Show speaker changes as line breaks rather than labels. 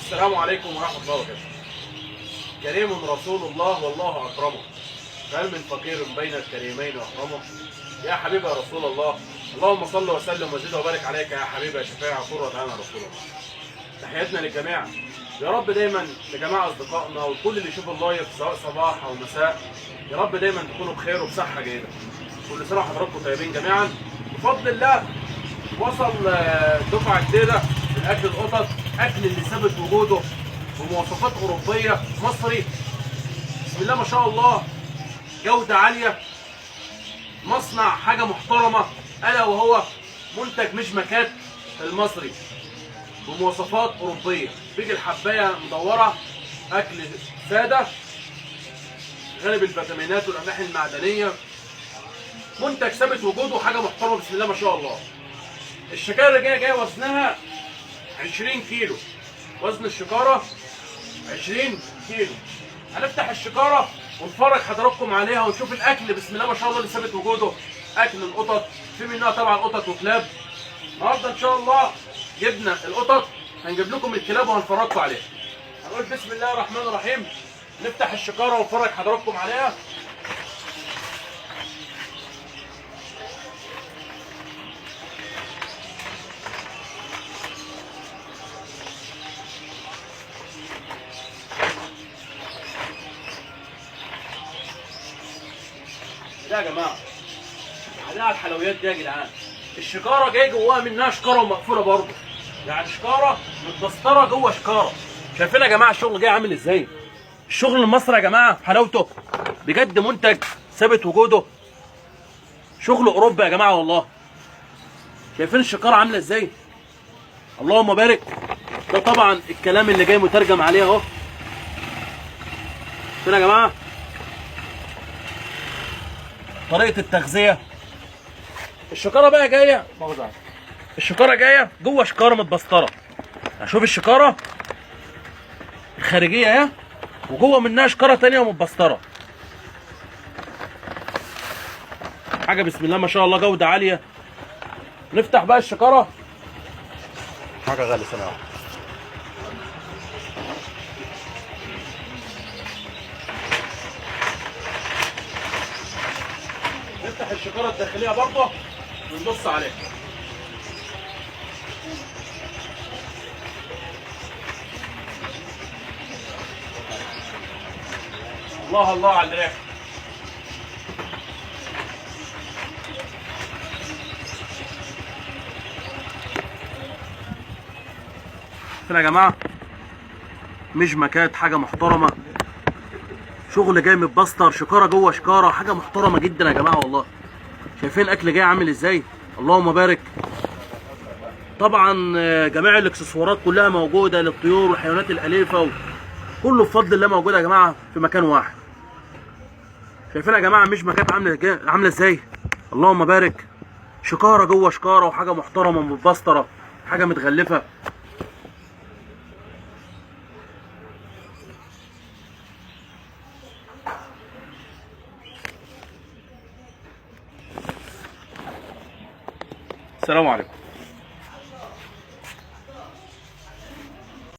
السلام عليكم ورحمة الله وبركاته. كريم رسول الله والله أكرمه، فهل من فقير بين الكريمين أكرمه؟ يا حبيبي يا رسول الله، اللهم صل وسلم وزد وبارك عليك يا حبيبي يا شفيع قرة عين رسول الله. تحياتنا للجميع، يا رب دايما لجميع أصدقائنا وكل اللي يشوف اللايف سواء صباح أو مساء، يا رب دايما تكونوا بخير وبصحة جيدة. كل سنة وحضراتكم طيبين جميعا. بفضل الله وصل دفعة جديدة من أكل القطط، أكل اللي ثبت وجوده بمواصفات أوروبية مصري، بسم الله ما شاء الله، جودة عالية، مصنع حاجة محترمة، ألا وهو منتج مشمكات المصري بمواصفات أوروبية. بيجي الحباية مدورة، أكل سادة غني بالفيتامينات والأملاح المعدنية، منتج ثابت وجوده، حاجة محترمة بسم الله ما شاء الله. الشكارة جاية وزنها 20 كيلو، وزن الشكارة 20 كيلو. هنفتح الشكارة ونفرج حضراتكم عليها ونشوف الأكل بسم الله ما شاء الله اللي ثابت وجوده، أكل القطط، في منها طبعا قطط وكلاب. النهارده إن شاء الله جبنا القطط، هنجيب لكم الكلاب وهنفرجكم عليها. هنقول بسم الله الرحمن الرحيم، نفتح الشكارة ونفرج حضراتكم عليها. ده يا جماعه عليها الحلويات دي يا جدعان. الشكاره جاي جواها منها شكاره ومقفوله برضه، يعني شكاره متبسطره جوه شكاره. شايفين يا جماعه الشغل جاي عامل ازاي؟ الشغل المصري يا جماعه حلاوته بجد، منتج ثابت وجوده، شغل اوروبا يا جماعه والله. شايفين الشكاره عامله ازاي؟ اللهم بارك. ده طبعا الكلام اللي جاي مترجم عليه اهو. شايفين يا جماعه طريقة التغذية. الشكارة بقى جاية، الشكارة جاية جوه شكارة متبسطرة. شوف الشكارة الخارجية اهي، وجوه منها شكارة تانية متبسطرة. حاجة بسم الله ما شاء الله، جودة عالية. نفتح بقى الشكارة. حاجة غالية سنة. نفتح الشكارة الداخلية برضه ونبص عليها. الله الله على الريحة. فين يا جماعة؟ مشمكات، حاجة محترمة، شغل جاي متبستر، شكاره جوه شكاره، حاجه محترمه جدا يا جماعه والله. شايفين الاكل جاي عامل ازاي؟ اللهم بارك. طبعا جميع الاكسسوارات كلها موجوده للطيور والحيوانات الاليفه، كله بفضل الله موجود يا جماعه في مكان واحد. شايفين يا جماعه مشمكات عامله ازاي؟ اللهم بارك. شكاره جوه شكاره، وحاجه محترمه متبستره، حاجه متغلفه. السلام عليكم.